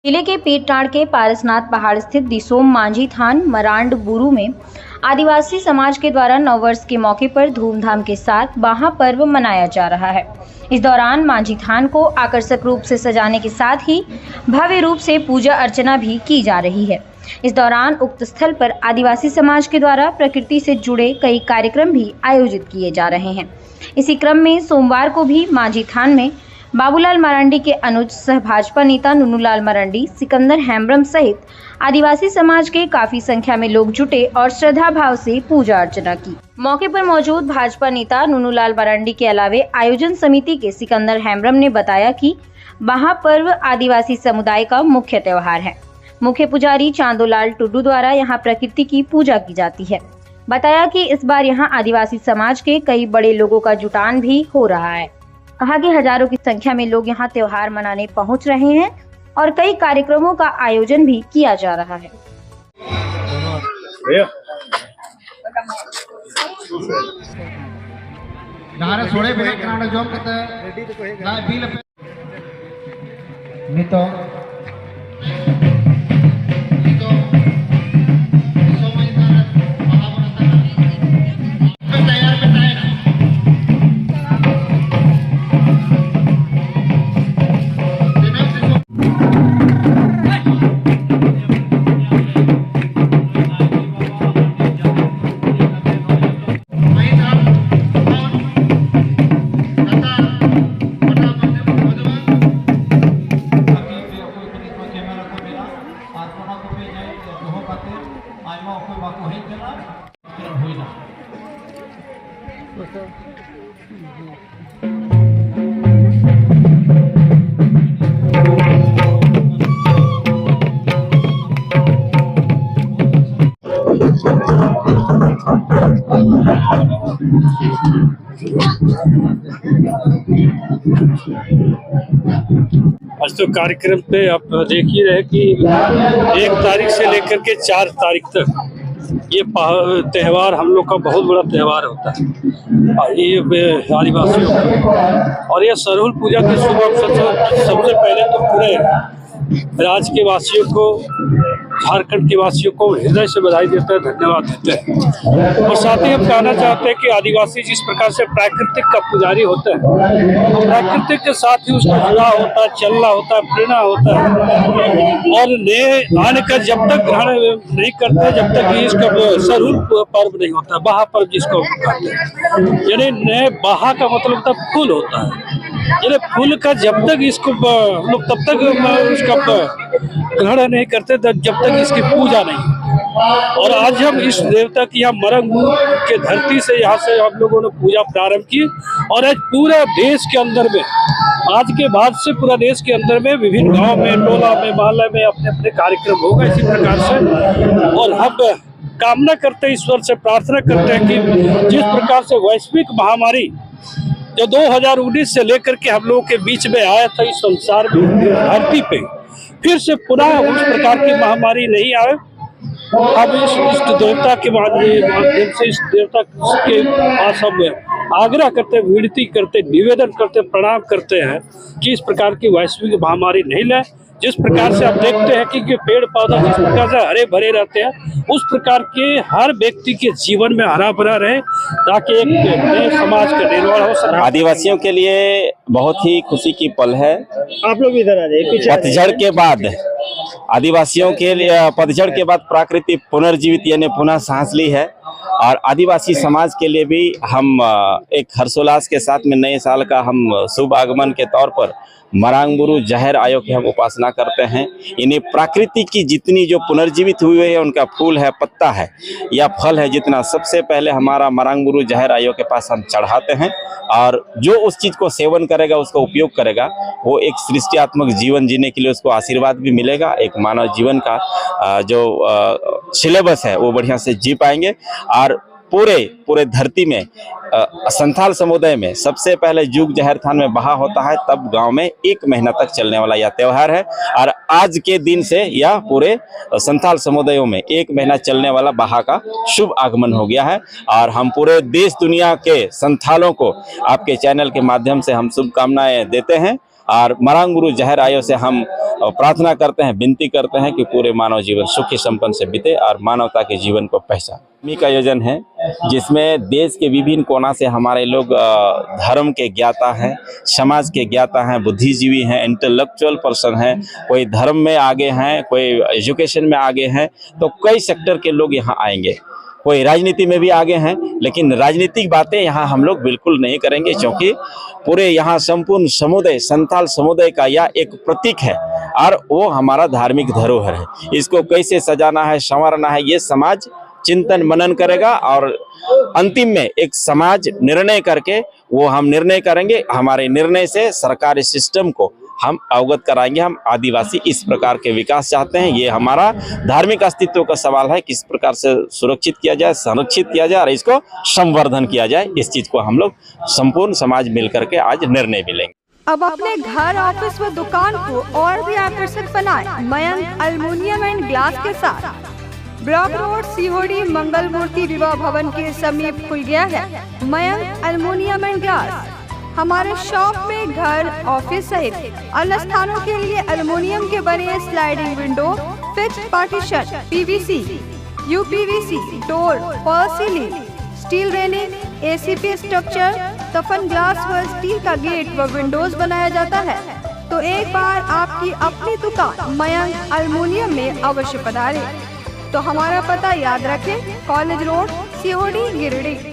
जिले के पीरटांड़ के पारसनाथ पहाड़ स्थित दिसोम मांझी थान मरांड बुरू में आदिवासी समाज के द्वारा नववर्ष के मौके पर धूमधाम के साथ बाहा पर्व मनाया जा रहा है। इस दौरान मांझी थान को आकर्षक रूप से सजाने के साथ ही भव्य रूप से पूजा अर्चना भी की जा रही है। इस दौरान उक्त स्थल पर आदिवासी समाज के द्वारा प्रकृति से जुड़े कई कार्यक्रम भी आयोजित किए जा रहे हैं। इसी क्रम में सोमवार को भी मांझी थान में बाबूलाल मरांडी के अनुज सह भाजपा नेता नुनूलाल मरांडी, सिकंदर हेम्ब्रम सहित आदिवासी समाज के काफी संख्या में लोग जुटे और श्रद्धा भाव से पूजा अर्चना की। मौके पर मौजूद भाजपा नेता नुनूलाल मरांडी के अलावे आयोजन समिति के सिकंदर हेम्ब्रम ने बताया कि बाहा पर्व आदिवासी समुदाय का मुख्य त्योहार है। मुख्य पुजारी चांदोलाल टुडू द्वारा यहाँ प्रकृति की पूजा की जाती है। बताया कि इस बार यहाँ आदिवासी समाज के कई बड़े लोगों का जुटान भी हो रहा है। कहा कि हजारों की संख्या में लोग यहाँ त्योहार मनाने पहुँच रहे हैं और कई कार्यक्रमों का आयोजन भी किया जा रहा है। आज तो कार्यक्रम पे आप देख ही रहे कि 1 तारीख से लेकर के 4 तारीख तक ये त्यौहार हम लोग का बहुत बड़ा त्यौहार होता है ये आदिवासियों का। और ये सरहुल पूजा के शुभ अवसर से सबसे पहले तो पूरे राज्य के वासियों को, झारखंड के वासियों को हृदय से बधाई देते हैं, धन्यवाद देते हैं। और साथ ही हम कहना चाहते हैं कि आदिवासी जिस प्रकार से प्राकृतिक का पुजारी होते हैं, प्राकृतिक के साथ ही उसका जुड़ाव होता है, चलना होता है, प्रेरणा होता है। और नए आने का जब तक ग्रहण नहीं करते जब तक इसका सरहुल पर्व नहीं होता, बाहा पर्व जिसको कहते हैं, यानी नए बाहा का मतलब होता है फूल होता है। यानी फूल का जब तक इसको हम लोग तब तक उसका ग्रहण नहीं करते जब तक इसकी पूजा नहीं। और आज हम इस देवता की यहाँ मरंग के धरती से यहाँ से हम लोगों ने पूजा प्रारंभ की। और आज पूरे देश के अंदर में, आज के बाद से पूरा देश के अंदर में विभिन्न गांव में, टोला में, मोहल्ले में अपने अपने कार्यक्रम होगा इसी प्रकार से। और हम कामना करते हैं, ईश्वर से प्रार्थना करते हैं कि जिस प्रकार से वैश्विक महामारी जो 2019 से लेकर के हम लोगों के बीच में आया था इस संसार में, धरती पे फिर से पुनः उस प्रकार की महामारी नहीं आए। हम इस देवता के माध्यम से इस देवता के पास हम आग्रह करते, विनती करते, निवेदन करते, प्रणाम करते हैं कि इस प्रकार की वैश्विक महामारी नहीं लाए। जिस प्रकार से आप देखते हैं कि पेड़ पौधा जिस प्रकार से हरे भरे रहते हैं, उस प्रकार के हर व्यक्ति के जीवन में हरा भरा रहे ताकि एक नए समाज का निर्माण हो सके। आदिवासियों के लिए बहुत ही खुशी की पल है। आप लोग इधर आ जाइए। पतझड़ के बाद आदिवासियों के लिए पतझड़ के बाद प्रकृति पुनर्जीवित यानी पुनः सांस ली है। और आदिवासी समाज के लिए भी हम एक हर्षोल्लास के साथ में नए साल का हम शुभ आगमन के तौर पर मरांगबुरु जहर आयो की हम उपासना करते हैं। इन्हें प्रकृति की जितनी जो पुनर्जीवित हुई है, उनका फूल है, पत्ता है या फल है, जितना सबसे पहले हमारा मरांगबुरु जहर आयो के पास हम चढ़ाते हैं। और जो उस चीज़ को सेवन करेगा, उसका उपयोग करेगा, वो एक सृष्टियात्मक जीवन जीने के लिए उसको आशीर्वाद भी मिलेगा। एक मानव जीवन का जो सिलेबस है वो बढ़िया से जी पाएंगे। और पूरे धरती में संथाल समुदाय में सबसे पहले जुग जहर थान में बहा होता है, तब गांव में 1 महीना तक चलने वाला यह त्यौहार है। और आज के दिन से यह पूरे संथाल समुदायों में 1 महीना चलने वाला बहा का शुभ आगमन हो गया है। और हम पूरे देश दुनिया के संथालों को आपके चैनल के माध्यम से हम शुभकामनाएं देते हैं। और मरांग गुरु जहर आयो से हम प्रार्थना करते हैं, विनती करते हैं कि पूरे मानव जीवन सुखी संपन्न से बीते और मानवता के जीवन को पहचान। का आयोजन है जिसमें देश के विभिन्न कोना से हमारे लोग धर्म के ज्ञाता हैं, समाज के ज्ञाता हैं, बुद्धिजीवी हैं, इंटेलेक्चुअल पर्सन हैं, कोई धर्म में आगे हैं, कोई एजुकेशन में आगे हैं, तो कई सेक्टर के लोग यहाँ आएंगे। कोई राजनीति में भी आगे हैं, लेकिन राजनीतिक बातें यहाँ हम लोग बिल्कुल नहीं करेंगे, क्योंकि पूरे यहाँ संपूर्ण समुदाय संथाल समुदाय का यह एक प्रतीक है और वो हमारा धार्मिक धरोहर है। इसको कैसे सजाना है, संवारना है, ये समाज चिंतन मनन करेगा और अंतिम में एक समाज निर्णय करके वो हम निर्णय करेंगे। हमारे निर्णय से सरकारी सिस्टम को हम अवगत कराएंगे। हम आदिवासी इस प्रकार के विकास चाहते हैं। ये हमारा धार्मिक अस्तित्व का सवाल है, किस प्रकार से सुरक्षित किया जाए, संरक्षित किया जाए और इसको संवर्धन किया जाए। इस चीज को हम लोग संपूर्ण समाज मिलकर के आज निर्णय भी लेंगे। अब अपने घर, ऑफिस व दुकान को और भी आकर्षक बनाएं मयंक एल्युमिनियम एंड ग्लास के साथ। ब्लॉक रोड सीहोड़ी मंगल मूर्ति विवाह भवन के समीप खुल गया है मयंक एल्युमिनियम एंड ग्लास। हमारे शॉप में घर, ऑफिस सहित अन्य स्थानों के लिए एल्युमिनियम के बने sliding window, fixed partition, PVC, UPVC, door, fall ceiling, steel railing, ACP structure, तफन ग्लास व स्टील का गेट व विंडोज बनाया जाता है। तो एक बार आपकी अपनी दुकान मयंक एल्युमिनियम में अवश्य पधारें। तो हमारा पता याद रखें, कॉलेज रोड, सीहोड़ी, गिरिडीह।